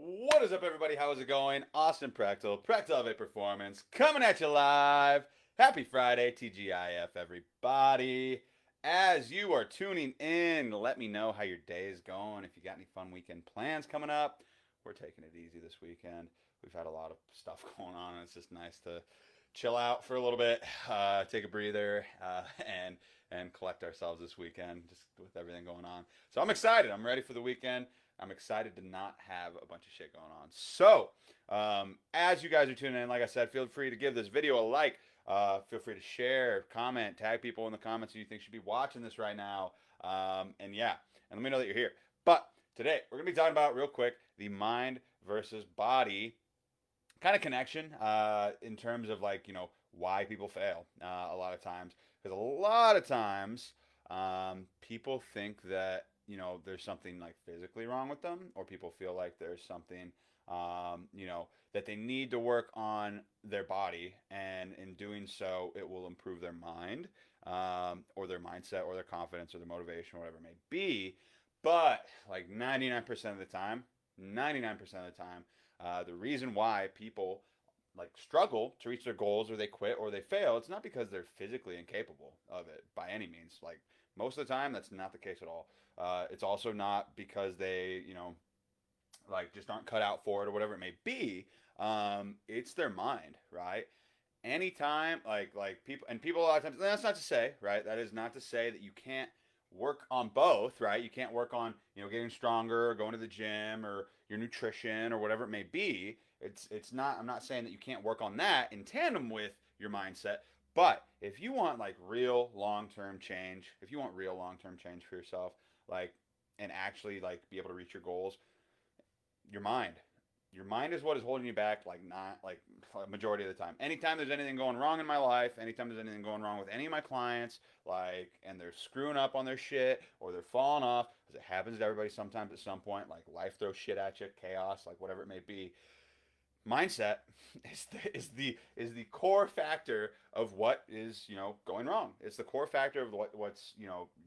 What is up, everybody? How is it going? Austin Prechtelevate Performance, coming at you live. Happy Friday, TGIF, everybody. As you are tuning in, let me know how your day is going. If you got any fun weekend plans coming up, we're taking it easy this weekend. We've had a lot of stuff going on, and it's just nice to chill out for a little bit, take a breather, and collect ourselves this weekend, just with everything going on. So I'm excited. I'm ready for the weekend. I'm excited to not have a bunch of shit going on. So, as you guys are tuning in, like I said, feel free to give this video a like. Feel free to share, comment, tag people in the comments who you think should be watching this right now. And yeah, and let me know that you're here. But today, we're going to be talking about, real quick, the mind versus body kind of connection in terms of, like, why people fail a lot of times. Because a lot of times, people think that there's something like physically wrong with them, or people feel like there's something that they need to work on their body, and in doing so it will improve their mind, or their mindset, or their confidence, or their motivation, or whatever it may be. But like 99% of the time, 99% of the time, the reason why people like struggle to reach their goals, or they quit, or they fail, it's not because they're physically incapable of it by any means. Like, most of the time, that's not the case at all. It's also not because they, like, just aren't cut out for it, or whatever it may be. It's their mind, right? Anytime, like people a lot of times. That's not to say, right? That is not to say that you can't work on both, right? You can't work on getting stronger, or going to the gym, or your nutrition, or whatever it may be. It's not. I'm not saying that you can't work on that in tandem with your mindset. But if you want like real long term change, if you want real long term change for yourself, like, and actually like be able to reach your goals, your mind. Your mind is what is holding you back, like, not like a majority of the time. Anytime there's anything going wrong in my life, anytime there's anything going wrong with any of my clients, like, and they're screwing up on their shit, or they're falling off, because it happens to everybody sometimes at some point, like life throws shit at you, chaos, like whatever it may be. Mindset is the core factor of what is going wrong. It's the core factor of what's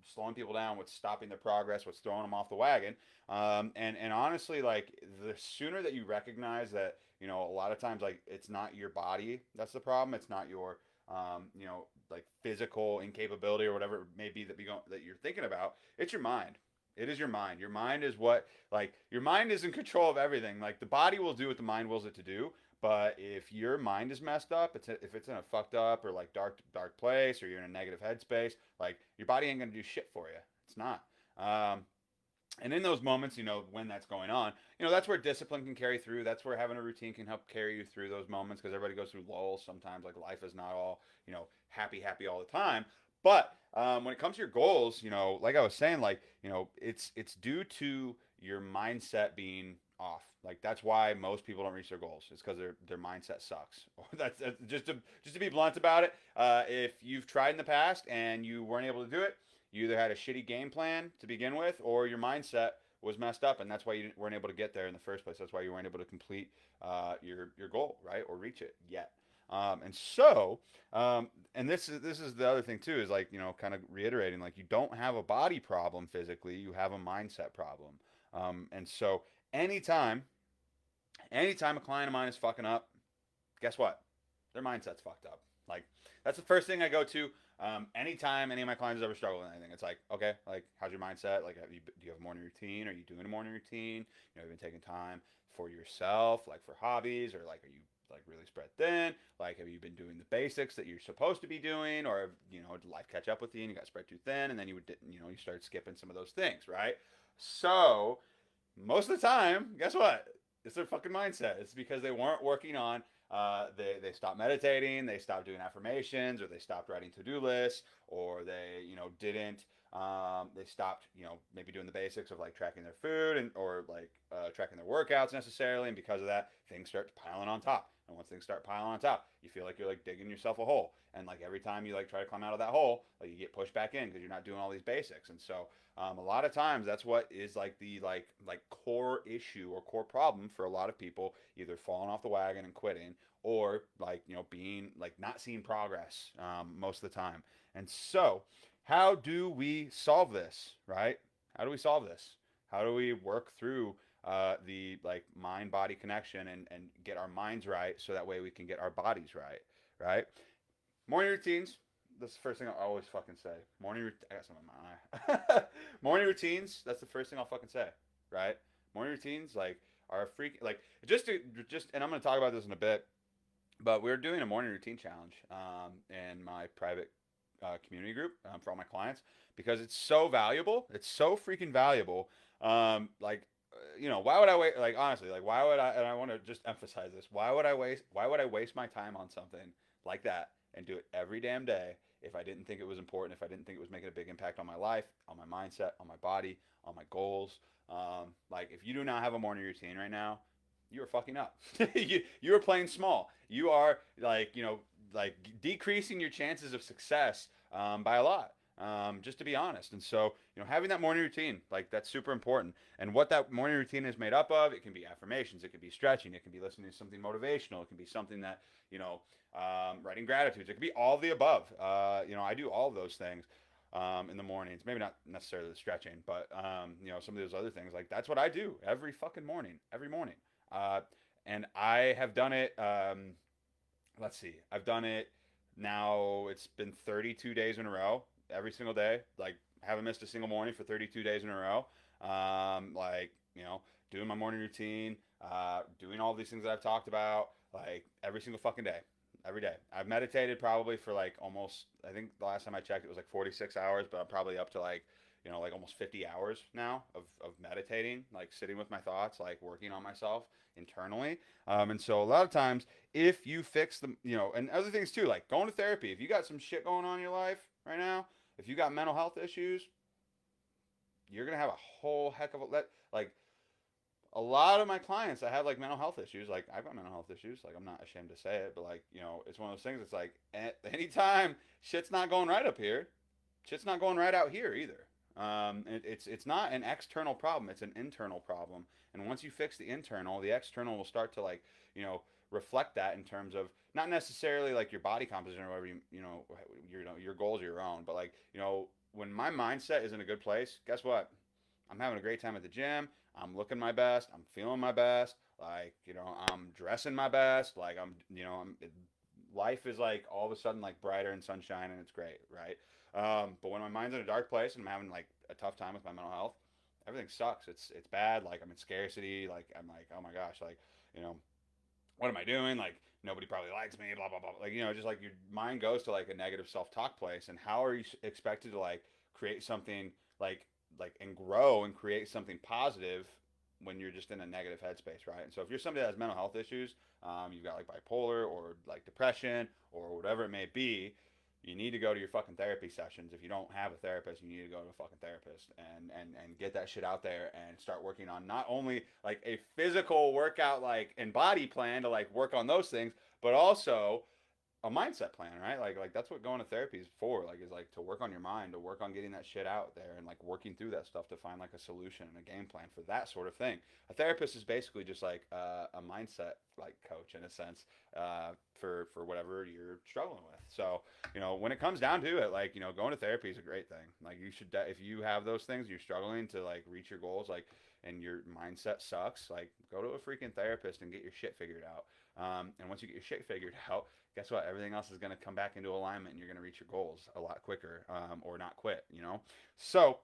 slowing people down, what's stopping their progress, what's throwing them off the wagon. And honestly, like, the sooner that you recognize that, a lot of times, like, it's not your body that's the problem. It's not your like physical incapability, or whatever it may be that you're thinking about. It's your mind. It is your mind. Your mind is what, like, your mind is in control of everything. Like, the body will do what the mind wills it to do. But if your mind is messed up, if it's in a fucked up, or like dark place, or you're in a negative headspace, like, your body ain't gonna do shit for you. It's not. And in those moments, when that's going on, that's where discipline can carry through. That's where having a routine can help carry you through those moments, because everybody goes through lulls sometimes. Like, life is not all, happy all the time. But when it comes to your goals, like I was saying, like, it's due to your mindset being off. Like, that's why most people don't reach their goals. It's because their mindset sucks. That's just to be blunt about it. If you've tried in the past and you weren't able to do it, you either had a shitty game plan to begin with, or your mindset was messed up, and that's why you weren't able to get there in the first place. That's why you weren't able to complete your goal, right, or reach it yet. And so, and this is the other thing too, is, like, kind of reiterating, like, you don't have a body problem physically, you have a mindset problem. And so, anytime anytime a client of mine is fucking up, guess what? Their mindset's fucked up. Like, that's the first thing I go to. Anytime any of my clients ever struggle with anything, it's like, okay, like, how's your mindset? Like, do you have a morning routine? Are you doing a morning routine? Have you been taking time for yourself, like for hobbies, or like, are you like really spread thin? Like, have you been doing the basics that you're supposed to be doing, or did life catch up with you and you got spread too thin, and then you started skipping some of those things, right? So most of the time, guess what? It's their fucking mindset. It's because they weren't working on. They stopped meditating. They stopped doing affirmations, or they stopped writing to-do lists, or they didn't. They stopped maybe doing the basics of, like, tracking their food, and or like tracking their workouts necessarily. And because of that, things start piling on top. And once things start piling on top, you feel like you're like digging yourself a hole. And like every time you like try to climb out of that hole, like, you get pushed back in because you're not doing all these basics. And so a lot of times that's what is like the like core issue or core problem for a lot of people, either falling off the wagon and quitting, or like being like not seeing progress most of the time. And so, how do we solve this, right? How do we solve this? How do we work through the like mind body connection and get our minds right so that way we can get our bodies right, right? Morning routines. That's the first thing I'll always fucking say. I got something in my eye. Morning routines. That's the first thing I'll fucking say, right? Morning routines like are a freak like just and I'm gonna talk about this in a bit, but we're doing a morning routine challenge in my private community group for all my clients because it's so valuable. It's so freaking valuable. Like, why would I wait? Like, honestly, like, why would I? And I want to just emphasize this. Why would I waste? Why would I waste my time on something like that and do it every damn day if I didn't think it was important? If I didn't think it was making a big impact on my life, on my mindset, on my body, on my goals. Like, if you do not have a morning routine right now, you are fucking up. You are playing small. You are like decreasing your chances of success by a lot. Just to be honest. And so, having that morning routine, like that's super important. And what that morning routine is made up of, it can be affirmations, it can be stretching, it can be listening to something motivational, it can be something that, writing gratitudes, it can be all of the above. I do all of those things in the mornings. Maybe not necessarily the stretching, but, some of those other things. Like that's what I do every fucking morning, every morning. Uh, and I have done it. Let's see, I've done it now. It's been 32 days in a row, every single day. Like, haven't missed a single morning for 32 days in a row. Like, doing my morning routine, doing all these things that I've talked about, like every single fucking day, every day. I've meditated probably for like almost, I think the last time I checked, it was like 46 hours, but I'm probably up to like, like almost 50 hours now of meditating, like sitting with my thoughts, like working on myself internally. And so a lot of times, if you fix the, and other things too, like going to therapy, if you got some shit going on in your life right now, if you got mental health issues, you're going to have a whole heck of a, like a lot of my clients that have like mental health issues, like I've got mental health issues, like I'm not ashamed to say it, but like, it's one of those things. It's like anytime shit's not going right up here, shit's not going right out here either. It's not an external problem; it's an internal problem. And once you fix the internal, the external will start to like reflect that in terms of not necessarily like your body composition or whatever your goals are your own, but like when my mindset is in a good place, guess what? I'm having a great time at the gym. I'm looking my best. I'm feeling my best. Like I'm dressing my best. Like life is like all of a sudden like brighter and sunshine and it's great, right? But when my mind's in a dark place and I'm having like a tough time with my mental health, everything sucks. It's bad. Like I'm in scarcity. Like I'm like, oh my gosh, like you know, what am I doing? Like nobody probably likes me. Blah blah blah. Like just like your mind goes to like a negative self talk place. And how are you expected to like create something like and grow and create something positive when you're just in a negative headspace, right? And so if you're somebody that has mental health issues, you've got like bipolar or like depression or whatever it may be, you need to go to your fucking therapy sessions. If you don't have a therapist, you need to go to a fucking therapist and get that shit out there and start working on not only like a physical workout like and body plan to like work on those things, but also a mindset plan, right? Like that's what going to therapy is for. Like is like to work on your mind, to work on getting that shit out there, and like working through that stuff to find like a solution and a game plan for that sort of thing. A therapist is basically just like a mindset like coach in a sense for whatever you're struggling with. So when it comes down to it, like going to therapy is a great thing. Like you should if you have those things, you're struggling to like reach your goals, like and your mindset sucks, like go to a freaking therapist and get your shit figured out. And once you get your shit figured out, guess what? Everything else is going to come back into alignment and you're going to reach your goals a lot quicker or not quit. So,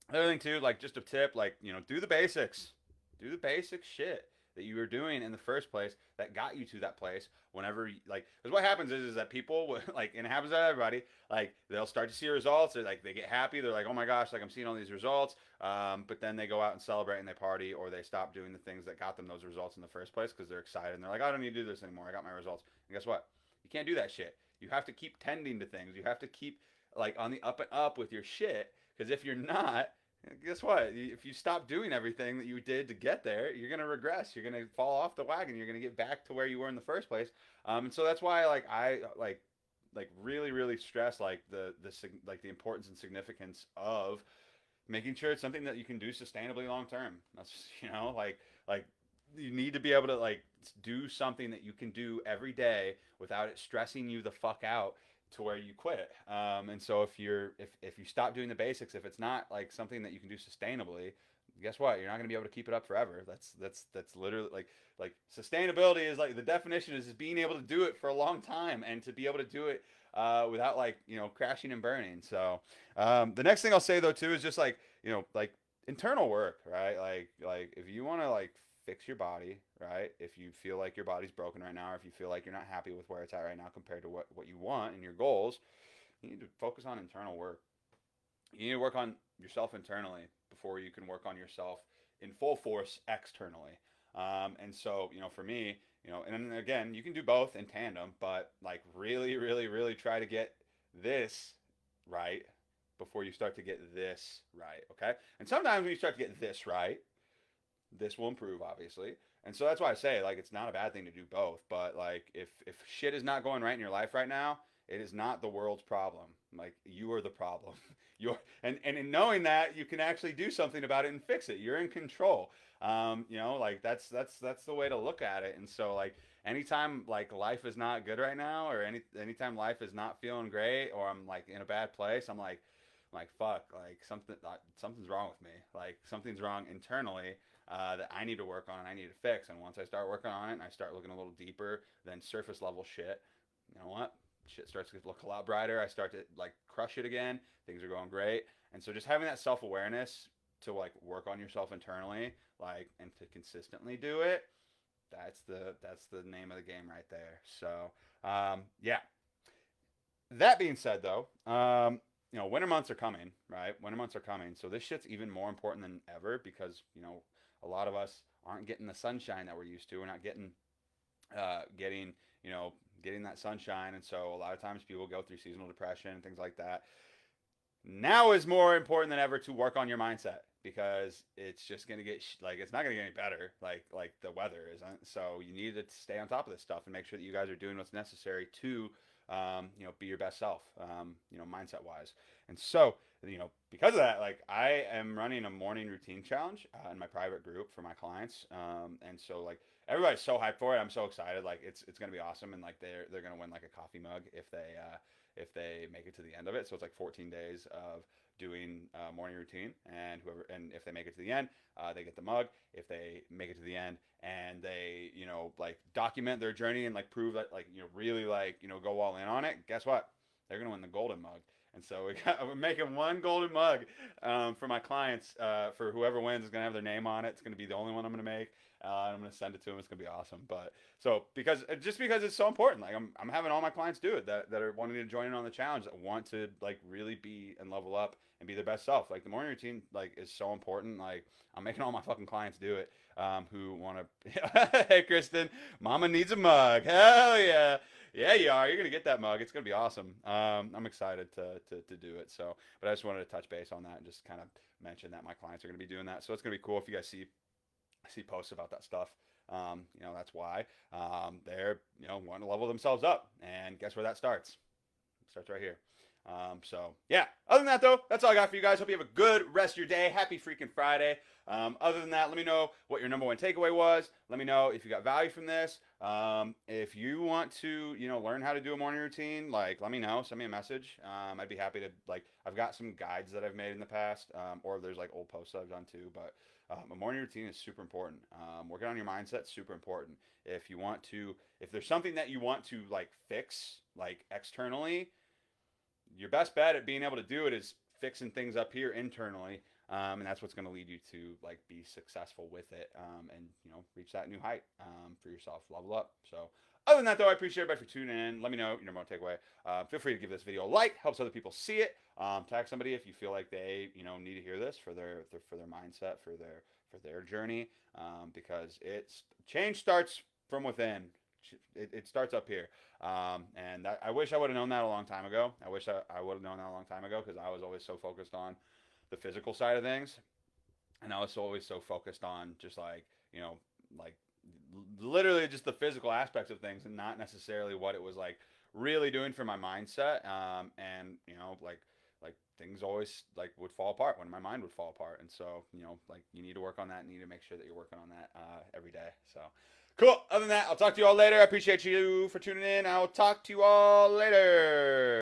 another thing too, like just a tip, like, do the basics. Do the basic shit that you were doing in the first place that got you to that place whenever, like, because what happens is that people, like, and it happens to everybody, like, they'll start to see results, or like, they get happy, they're like, oh my gosh, like, I'm seeing all these results, but then they go out and celebrate and they party, or they stop doing the things that got them those results in the first place because they're excited and they're like, I don't need to do this anymore, I got my results. And guess what? You can't do that shit. You have to keep tending to things. You have to keep, like, on the up and up with your shit, because if you're not, guess what? If you stop doing everything that you did to get there, you're gonna regress. You're gonna fall off the wagon. You're gonna get back to where you were in the first place. And so that's why, like, I like really really stress like the importance and significance of making sure it's something that you can do sustainably long term. That's like you need to be able to like do something that you can do every day without it stressing you the fuck out to where you quit. And so if you stop doing the basics, if it's not like something that you can do sustainably, guess what? You're not going to be able to keep it up forever. That's literally like sustainability is like the definition is being able to do it for a long time and to be able to do it without like crashing and burning. So the next thing I'll say though too is just like like internal work, right? Like if you want to like fix your body, right? If you feel like your body's broken right now, or if you feel like you're not happy with where it's at right now compared to what you want and your goals, you need to focus on internal work. You need to work on yourself internally before you can work on yourself in full force externally. And so, for me, and then again, you can do both in tandem, but like really, really, really try to get this right before you start to get this right. Okay. And sometimes when you start to get this right, this will improve, obviously. And so that's why I say like it's not a bad thing to do both. But like if shit is not going right in your life right now, it is not the world's problem. Like you are the problem. You're and in knowing that you can actually do something about it and fix it. You're in control. Like that's the way to look at it. And so like anytime like life is not good right now, or anytime life is not feeling great, or I'm like in a bad place, I'm like fuck, like something's wrong with me. Like something's wrong internally that I need to work on and I need to fix. And once I start working on it and I start looking a little deeper than surface level shit, you know what? Shit starts to look a lot brighter. I start to like crush it again. Things are going great. And so just having that self awareness to like work on yourself internally, like and to consistently do it, that's the name of the game right there. So yeah. That being said, though, winter months are coming, right? Winter months are coming, so this shit's even more important than ever because a lot of us aren't getting the sunshine that we're used to. We're not getting getting that sunshine, and so a lot of times people go through seasonal depression and things like that. Now is more important than ever to work on your mindset because it's just gonna get like it's not gonna get any better like the weather isn't. So you need to stay on top of this stuff and make sure that you guys are doing what's necessary to be your best self, mindset wise. And so, because of that, like I am running a morning routine challenge in my private group for my clients. And so like everybody's so hyped for it. I'm so excited. Like it's gonna be awesome. And like they're gonna win like a coffee mug if they make it to the end of it. So it's like 14 days of doing morning routine, and if they make it to the end, they get the mug. If they make it to the end and they like document their journey and like prove that like really like go all in on it, guess what? They're gonna win the golden mug. And so we're making one golden mug for my clients. For whoever wins is gonna have their name on it. It's gonna be the only one I'm gonna make. I'm gonna send it to them. It's gonna be awesome. But so because it's so important. Like I'm having all my clients do it that are wanting to join in on the challenge, that want to like really be and level up and be their best self. Like the morning routine like is so important. Like I'm making all my fucking clients do it. Who want to? Hey, Kristen, Mama needs a mug. Hell yeah. Yeah, you are. You're gonna get that mug. It's gonna be awesome. I'm excited to do it. So, but I just wanted to touch base on that and just kind of mention that my clients are gonna be doing that. So it's gonna be cool if you guys see posts about that stuff. That's why they're wanting to level themselves up. And guess where that starts? It starts right here. So yeah. Other than that, though, that's all I got for you guys. Hope you have a good rest of your day. Happy freaking Friday. Other than that, let me know what your number one takeaway was. Let me know if you got value from this. If you want to, learn how to do a morning routine, like let me know. Send me a message. I'd be happy to I've got some guides that I've made in the past, or there's like old posts that I've done too. But a morning routine is super important. Working on your mindset is super important. If there's something that you want to like fix, like externally, your best bet at being able to do it is fixing things up here internally, and that's what's going to lead you to like be successful with it, and reach that new height for yourself, level up. So other than that, though, I appreciate everybody for tuning in. Let me know your number one takeaway. Feel free to give this video a like, helps other people see it. Tag somebody if you feel like they need to hear this for their mindset, for their journey, because change starts from within. It starts up here. And I wish I would have known that a long time ago. I wish I would have known that a long time ago because I was always so focused on the physical side of things. And I was always so focused on just like literally just the physical aspects of things and not necessarily what it was like really doing for my mindset. And like things always like would fall apart when my mind would fall apart. And so, you need to work on that and you need to make sure that you're working on that every day. So cool. Other than that, I'll talk to you all later. I appreciate you for tuning in. I'll talk to you all later.